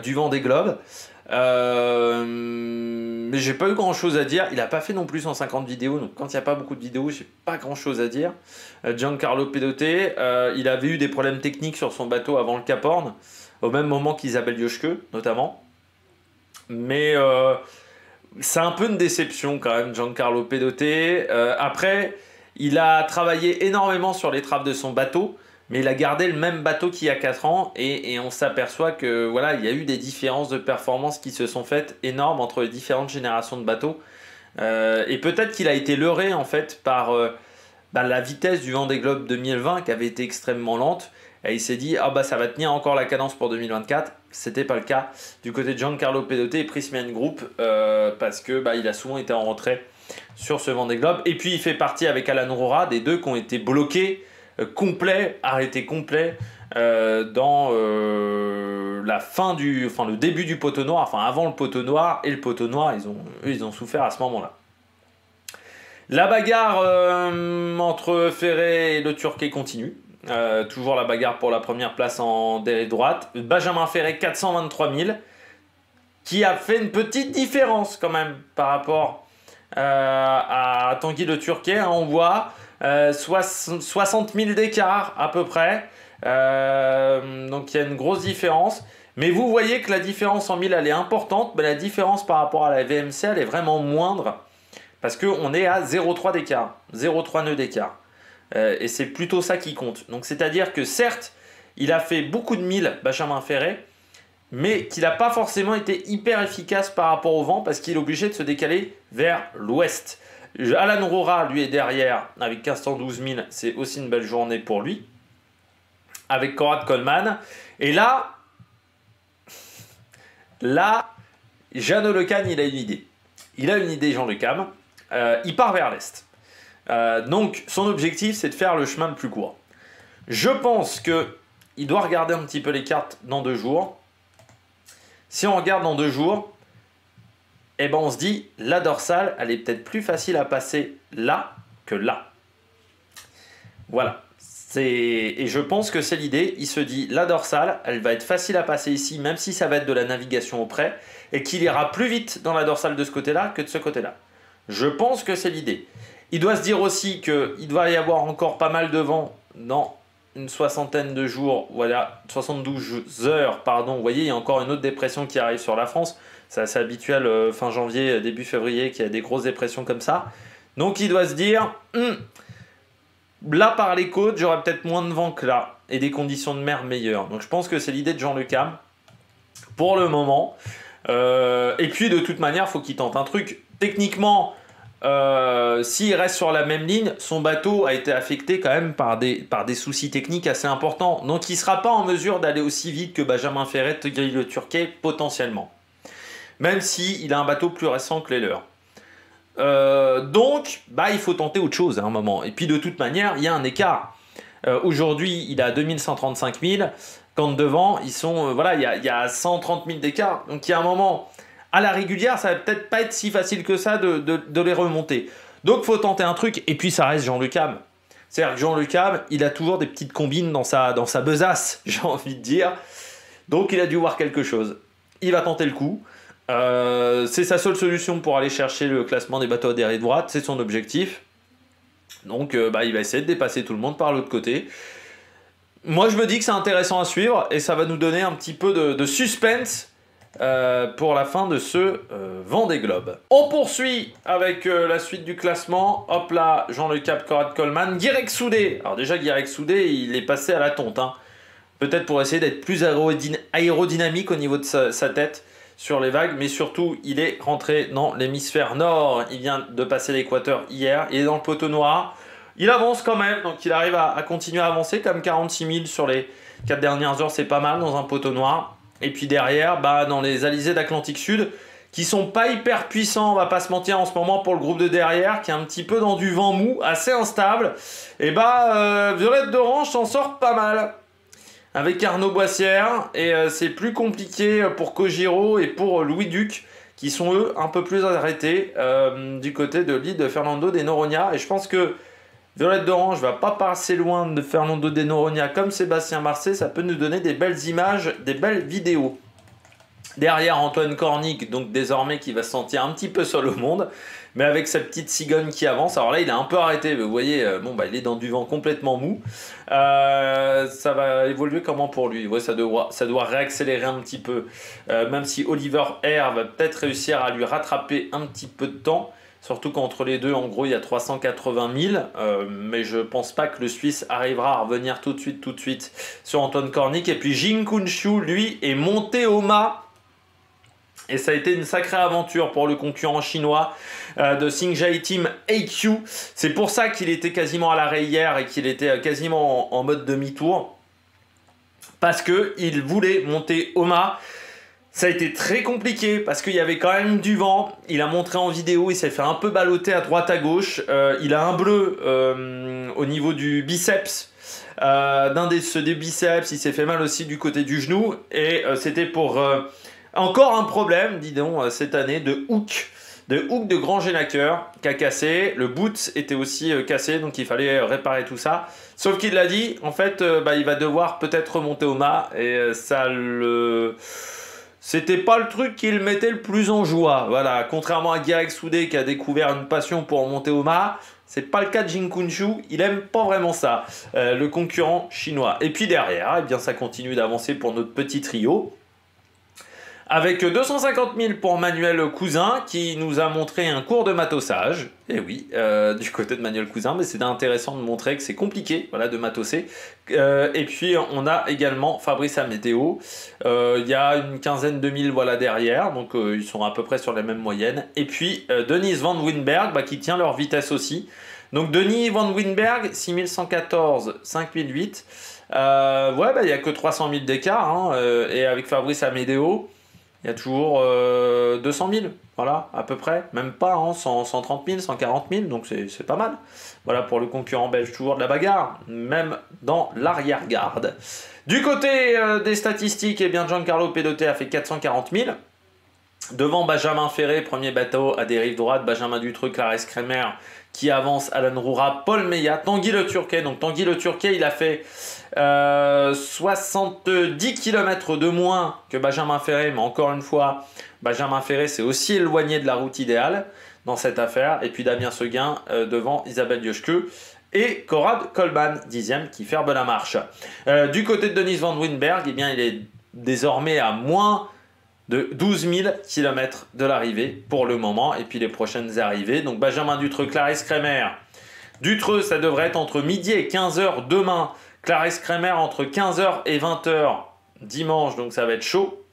du Vendée Globe. Mais j'ai pas eu grand chose à dire. Il a pas fait non plus 150 vidéos, donc quand il n'y a pas beaucoup de vidéos, j'ai pas grand chose à dire. Giancarlo Pedoté, il avait eu des problèmes techniques sur son bateau avant le Cap Horn, au même moment qu'Isabelle Yoshke, notamment. Mais c'est un peu une déception quand même, Giancarlo Pedoté. Après, il a travaillé énormément sur les trappes de son bateau, mais il a gardé le même bateau qu'il y a 4 ans et on s'aperçoit que voilà, il y a eu des différences de performance qui se sont faites énormes entre les différentes générations de bateaux. Et peut-être qu'il a été leurré en fait par la vitesse du Vendée Globe 2020 qui avait été extrêmement lente. Et il s'est dit ah bah ça va tenir encore la cadence pour 2024. C'était pas le cas du côté de Giancarlo Pedoté et Prysmian Group parce que il a souvent été en retrait sur ce Vendée Globe. Et puis il fait partie avec Alan Rora des deux qui ont été bloqués arrêtés complets dans le début du poteau noir, enfin avant le poteau noir et le poteau noir, ils ont souffert à ce moment-là. La bagarre entre Ferré et le Turquet continue. Toujours la bagarre pour la première place en dérive droite. Benjamin Ferré 423 000 qui a fait une petite différence quand même par rapport à Tanguy Le Turquet, hein, on voit 60 000 d'écart à peu près, donc il y a une grosse différence, mais vous voyez que la différence en 1000 elle est importante, mais la différence par rapport à la VMC elle est vraiment moindre, parce qu'on est à 0,3 d'écart, 0,3 nœuds d'écart, et c'est plutôt ça qui compte. Donc c'est à dire que certes il a fait beaucoup de 1000 Benjamin Ferré, mais qu'il n'a pas forcément été hyper efficace par rapport au vent parce qu'il est obligé de se décaler vers l'ouest. Alan Rora, lui, est derrière avec 1512 000, c'est aussi une belle journée pour lui, avec Conrad Coleman. Et là, Jean Le Cam, il a une idée. Il a une idée, Jean Le Cam. Il part vers l'est. Donc, son objectif, c'est de faire le chemin le plus court. Je pense qu'il doit regarder un petit peu les cartes dans 2 jours. Si on regarde dans 2 jours, eh ben on se dit, la dorsale, elle est peut-être plus facile à passer là que là. Voilà. Et je pense que c'est l'idée. Il se dit, la dorsale, elle va être facile à passer ici, même si ça va être de la navigation au près, et qu'il ira plus vite dans la dorsale de ce côté-là que de ce côté-là. Je pense que c'est l'idée. Il doit se dire aussi qu'il doit y avoir encore pas mal de vent dans une 60aine de jours, voilà, 72 heures, pardon. Vous voyez, il y a encore une autre dépression qui arrive sur la France. C'est assez habituel fin janvier, début février, qu'il y a des grosses dépressions comme ça. Donc il doit se dire, là par les côtes, j'aurai peut-être moins de vent que là, et des conditions de mer meilleures. Donc je pense que c'est l'idée de Jean Le Cam, pour le moment. Et puis de toute manière, il faut qu'il tente un truc. Techniquement, s'il reste sur la même ligne, son bateau a été affecté quand même par des soucis techniques assez importants. Donc il ne sera pas en mesure d'aller aussi vite que Benjamin Ferré, Tanguy Le Turquet, potentiellement. Même s'il a un bateau plus récent que les leurs. Donc, il faut tenter autre chose à un moment. Et puis de toute manière, il y a un écart. Aujourd'hui, il a 2135 000. Quand devant, ils sont, il y a 130 000 d'écart. Donc il y a un moment... À la régulière, ça va peut-être pas être si facile que ça de les remonter. Donc, faut tenter un truc. Et puis, ça reste Jean Le Cam. C'est-à-dire que Jean Le Cam, il a toujours des petites combines dans sa besace, j'ai envie de dire. Donc, il a dû voir quelque chose. Il va tenter le coup. C'est sa seule solution pour aller chercher le classement des bateaux à dérive droite. C'est son objectif. Donc, il va essayer de dépasser tout le monde par l'autre côté. Moi, je me dis que c'est intéressant à suivre. Et ça va nous donner un petit peu de suspense pour la fin de ce Vendée Globe. On poursuit avec la suite du classement. Hop là, Jean Le Cam, Conrad Coleman, Guirec Soudé. Alors déjà, Guirec Soudé, il est passé à la tonte. Hein. Peut-être pour essayer d'être plus aérodynamique au niveau de sa tête sur les vagues. Mais surtout, il est rentré dans l'hémisphère nord. Il vient de passer l'équateur hier. Il est dans le poteau noir. Il avance quand même. Donc il arrive à continuer à avancer. Comme 46 000 sur les 4 dernières heures, c'est pas mal dans un poteau noir. Et puis derrière, dans les alizés d'Atlantique Sud, qui sont pas hyper puissants, on va pas se mentir en ce moment pour le groupe de derrière, qui est un petit peu dans du vent mou, assez instable, et Violette d'Orange s'en sort pas mal. Avec Arnaud Boissière, et c'est plus compliqué pour Kojiro et pour Louis Duc, qui sont eux un peu plus arrêtés du côté de l'île de Fernando de Noronha. Et je pense que Violette d'Orange va pas passer loin de Fernando de Noronha comme Sébastien Marcet. Ça peut nous donner des belles images, des belles vidéos. Derrière Antoine Cornic, donc désormais qui va se sentir un petit peu seul au monde, mais avec sa petite cigogne qui avance. Alors là, il est un peu arrêté, vous voyez, bon, bah, il est dans du vent complètement mou. Ça va évoluer comment pour lui? Ouais, ça doit réaccélérer un petit peu, même si Oliver Air va peut-être réussir à lui rattraper un petit peu de temps. Surtout qu'entre les deux, en gros, il y a 380 000. Mais je pense pas que le Suisse arrivera à revenir tout de suite sur Antoine Cornic. Et puis Jin Kunshu, lui, est monté au mât. Et ça a été une sacrée aventure pour le concurrent chinois de Xingjai Team AQ. C'est pour ça qu'il était quasiment à l'arrêt hier et qu'il était quasiment en mode demi-tour. Parce qu'il voulait monter au mât. Ça a été très compliqué parce qu'il y avait quand même du vent. Il a montré en vidéo, il s'est fait un peu balloter à droite à gauche. Il a un bleu au niveau du biceps. D'un des biceps, il s'est fait mal aussi du côté du genou. Et c'était pour... encore un problème, dis donc, cette année de hook de Grand Génaqueur qui a cassé. Le boot était aussi cassé, donc il fallait réparer tout ça. Sauf qu'il l'a dit, en fait, il va devoir peut-être remonter au mât et ça le... C'était pas le truc qui le mettait le plus en joie. Voilà, contrairement à Guirec Soudé qui a découvert une passion pour monter au mât, c'est pas le cas de Jin Kunshu, il aime pas vraiment ça, le concurrent chinois. Et puis derrière, eh bien, ça continue d'avancer pour notre petit trio. Avec 250 000 pour Manuel Cousin qui nous a montré un cours de matossage. Et oui, du côté de Manuel Cousin, mais c'est intéressant de montrer que c'est compliqué voilà, de matosser. Et puis on a également Fabrice Amédéo. Il y a une quinzaine de mille voilà, derrière, donc ils sont à peu près sur les mêmes moyennes. Et puis Denise Van Winberg qui tient leur vitesse aussi. Donc Denis Van Winberg, 6114, 5008. Ouais, il n'y a que 300 000 d'écart. Hein, et avec Fabrice Amédéo, il y a toujours 200 000, voilà, à peu près, même pas, hein, 130 000, 140 000, donc c'est pas mal. Voilà pour le concurrent belge, toujours de la bagarre, même dans l'arrière-garde. Du côté des statistiques, eh bien Giancarlo Pedote a fait 440 000. Devant Benjamin Ferré, premier bateau à dérive droite, Benjamin Dutreux, Clarence Kremer qui avance, Alan Roura, Paul Meillat, Tanguy Le Turquet. Donc Tanguy Le Turquet, il a fait 70 km de moins que Benjamin Ferré, mais encore une fois, Benjamin Ferré s'est aussi éloigné de la route idéale dans cette affaire. Et puis Damien Seguin devant Isabelle Dioschke et Conrad Coleman, 10e, qui ferme la marche. Du côté de Dennis Van Winberg, eh bien, il est désormais à moins de 12 000 km de l'arrivée pour le moment, et puis les prochaines arrivées. Donc Benjamin Dutreux, Clarence Kremer. Dutreux, ça devrait être entre midi et 15h demain. Clarence Kremer entre 15h et 20h dimanche, donc ça va être chaud.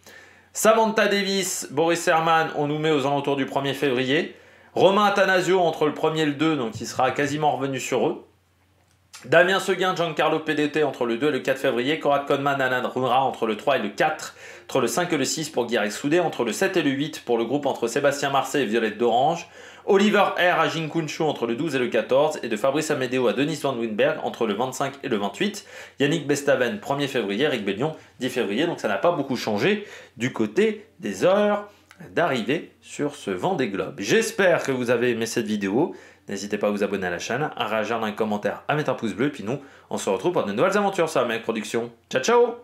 Samantha Davis, Boris Herman, on nous met aux alentours du 1er février. Romain Attanasio entre le 1er et le 2, donc il sera quasiment revenu sur eux. Damien Seguin, Giancarlo Pedote entre le 2 et le 4 février. Conrad Coleman, Alan Roura entre le 3 et le 4. Entre le 5 et le 6 pour Guirec Soudé. Entre le 7 et le 8 pour le groupe entre Sébastien Marcet et Violette d'Orange. Oliver R à Jin Kunshu entre le 12 et le 14. Et de Fabrice Amédéo à Denis Van Winberg entre le 25 et le 28. Yannick Bestaven, 1er février. Eric Bellion, 10 février. Donc ça n'a pas beaucoup changé du côté des heures d'arrivée sur ce Vendée Globe. J'espère que vous avez aimé cette vidéo. N'hésitez pas à vous abonner à la chaîne, à réagir dans les commentaires, à mettre un pouce bleu. Et puis nous, on se retrouve pour de nouvelles aventures sur la Mec Production. Ciao, ciao!